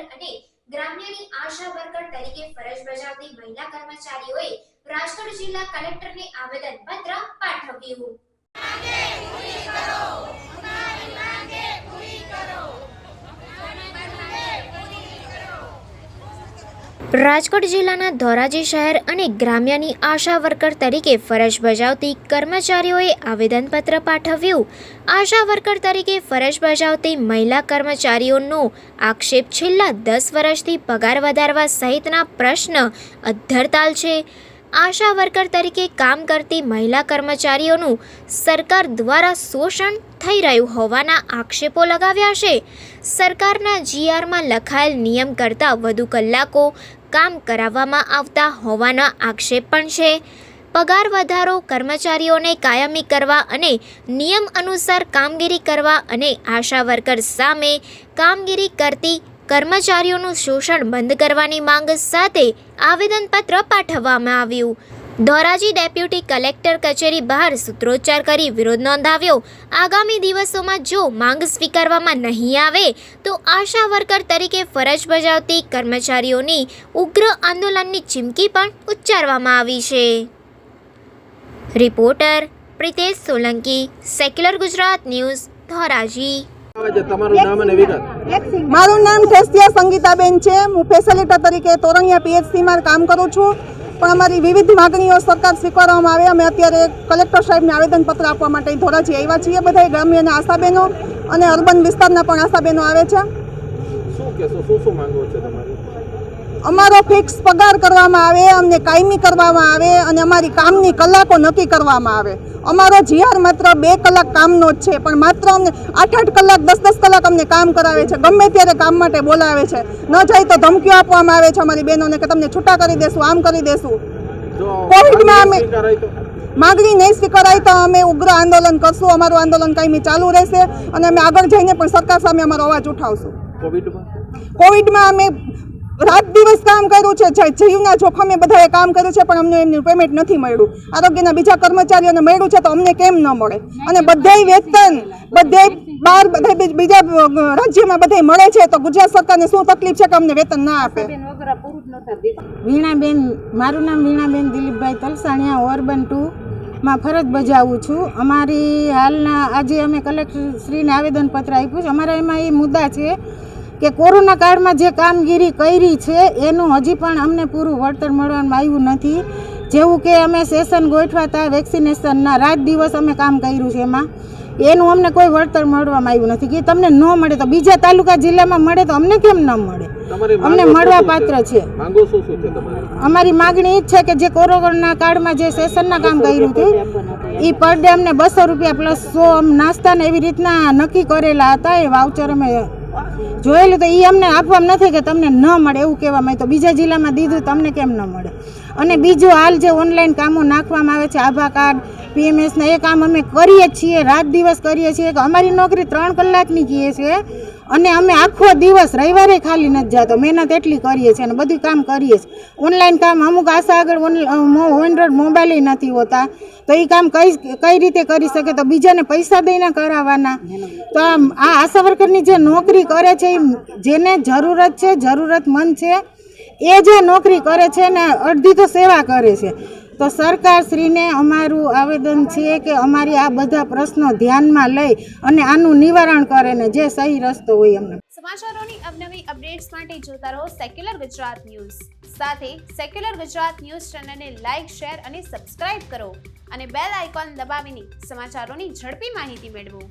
અને ગ્રામ્યની આશા વર્કર તરીકે ફરજ બજાવતી મહિલા કર્મચારીઓએ રાજકોટ જિલ્લા કલેક્ટરને આવેદનપત્ર પાઠવ્યું। રાજકોટ જિલ્લાના ધોરાજી શહેર અને ગ્રામ્યની આશા વર્કર તરીકે ફરજ બજાવતી કર્મચારીઓએ આવેદનપત્ર પાઠવ્યું। આશા વર્કર તરીકે ફરજ બજાવતી મહિલા કર્મચારીઓનો આક્ષેપ છેલ્લા 10 વર્ષથી પગાર વધારવા સહિતના પ્રશ્ન અધ્ધરતાલ છે। આશા વર્કર તરીકે કામ કરતી મહિલા કર્મચારીઓનું સરકાર દ્વારા શોષણ થઈ રહ્યું હોવાના આક્ષેપો લગાવ્યા છે। સરકારના જીઆરમાં લખાયેલ નિયમ કરતાં વધુ કલાકો કામ કરાવવામાં આવતા હોવાના આક્ષેપ પણ છે। પગાર વધારો કર્મચારીઓને કાયમી કરવા અને નિયમ અનુસાર કામગીરી કરવા અને આશા વર્કર સામે કામગીરી કરતી કર્મચારીઓનું શોષણ બંધ કરવાની માંગ સાથે આવેદનપત્ર પાઠવવામાં આવ્યું। ધોરાજી ડેપ્યુટી કલેક્ટર કચેરી બહાર સૂત્રોચ્ચાર કરી વિરોધ નોંધાવ્યો। આગામી દિવસોમાં જો માંગ સ્વીકારવામાં નહીં આવે તો આશા વર્કર તરીકે ફરજ બજાવતી કર્મચારીઓની ઉગ્ર આંદોલનની ચીમકી પણ ઉચ્ચારવામાં આવી છે। Reporter Pritesh Solanki, secular Gujarat news, Dhoraji. મારું નામ ઠેસિયા સંગીતાબેન છે। હું ફેસિલિટર તરીકે તોરણિયા પીએચસીમાં કામ કરું છું, પણ અમારી વિવિધ માગણીઓ સરકાર સ્વીકારવામાં આવે અમે અત્યારે કલેક્ટર સાહેબને આવેદનપત્ર આપવા માટે ધોરાજી આવ્યા છીએ। બધા ગ્રામ્યના આશાબેનો અને અર્બન વિસ્તારના પણ આશાબેનો આવે છે। અમારો ફિક્સ પગાર કરવામાં આવે, અમને કાયમી કરવામાં આવે અને અમારી કામની કલાકો નક્કી કરવામાં આવે। અમારો જીઆર માત્ર 2 કલાક કામનો જ છે, પણ માત્ર અમને 8-8 કલાક 10-10 કલાક અમને કામ કરાવે છે। ગમે ત્યારે કામ માટે બોલાવે છે, ન જાય તો ધમકીઓ આપવામાં આવે છે અમારી બહેનોને કે તમને છૂટા કરી દેશું, આમ કરી દેશું। કોવિડમાં અમે માગણી નહીં સ્વીકારાય તો અમે ઉગ્ર આંદોલન કરશું। અમારું આંદોલન કાયમી ચાલુ રહેશે અને અમે આગળ જઈને પણ સરકાર સામે અમારો અવાજ ઉઠાવશું। કોવિડમાં અમે રાત દિવસ કામ કર્યું છે, જીવના જોખમે બધાએ કામ કર્યું છે, પણ અમને એમનું પેમેન્ટ નથી મળ્યું। આરોગ્યના બીજા કર્મચારીઓને મળ્યું છે તો અમને કેમ ન મળે? અને બધાય વેતન બીજા રાજ્યમાં બધાય મળે છે, તો ગુજરાત સરકારને શું તકલીફ છે કે અમને વેતન ના આપે? વીણાબેન, મારું નામ વીણાબેન દિલીપભાઈ તલસાણિયા, અર્બન 2 માં ફરજ બજાવું છું। અમારી હાલના આજે અમે કલેક્ટરશ્રીને આવેદનપત્ર આપ્યું છે। અમારા એમાં એ મુદ્દા છે કે કોરોના કાળમાં જે કામગીરી કરી છે એનું હજી પણ અમને પૂરું વળતર મળવામાં આવ્યું નથી। જેવું કે અમે સેશન ગોઠવાતા વેક્સિનેશનના રાત દિવસ અમે કામ કર્યું છે, એમાં એનું અમને કોઈ વળતર મળવામાં આવ્યું નથી કે તમને ન મળે તો બીજા તાલુકા જિલ્લામાં મળે તો અમને કેમ ન મળે? અમને મળવા પાત્ર છે। અમારી માગણી એ જ છે કે જે કોરોના કાળમાં જે સેશનના કામ કર્યું હતું એ પર ડે અમને 200 રૂપિયા પ્લસ 100 નાસ્તાને એવી રીતના નક્કી કરેલા હતા। એ વાઉચર અમે જોયેલું તો એ અમને આપવામાં નથી કે તમને ન મળે એવું કહેવામાં આવે, તો બીજા જિલ્લામાં દીધું તમને કેમ ન મળે? અને બીજું હાલ જે ઓનલાઈન કામો નાખવામાં આવે છે, આભા કાર્ડ, પીએમએસના, એ કામ અમે કરીએ છીએ, રાત દિવસ કરીએ છીએ। કે અમારી નોકરી 3 કલાકની કીએ છે અને અમે આખો દિવસ રવિવારે ખાલી નથી જતો, મહેનત એટલી કરીએ છીએ અને બધું કામ કરીએ છીએ। ઓનલાઈન કામ અમુક આશા આગળ એન્ડ્રોઈડ મોબાઈલ નથી હોતા, તો એ કામ કઈ રીતે કરી શકે? તો બીજાને પૈસા દઈને કરાવવાના? તો આ આશા વર્કરની જે નોકરી કરે છે, જેને જરૂરત છે, જરૂરતમંદ છે, એ જે નોકરી કરે છે ને અડધી તો સેવા કરે છે। તો સરકારશ્રીને અમારું આવેદન છે કે અમારી આ બધા પ્રશ્નો ધ્યાનમાં લઈ અને આનું નિવારણ કરે ને જે સહી રસ્તો હોય અમને। સમાચારોની અવનવી અપડેટ્સ માટે જોતા રહો સેક્યુલર ગુજરાત ન્યૂઝ। સાથે સેક્યુલર ગુજરાત ન્યૂઝ ચેનલને લાઇક, શેર અને સબસ્ક્રાઇબ કરો અને બેલ આઇકોન દબાવીને સમાચારોની ઝડપી માહિતી મેળવો।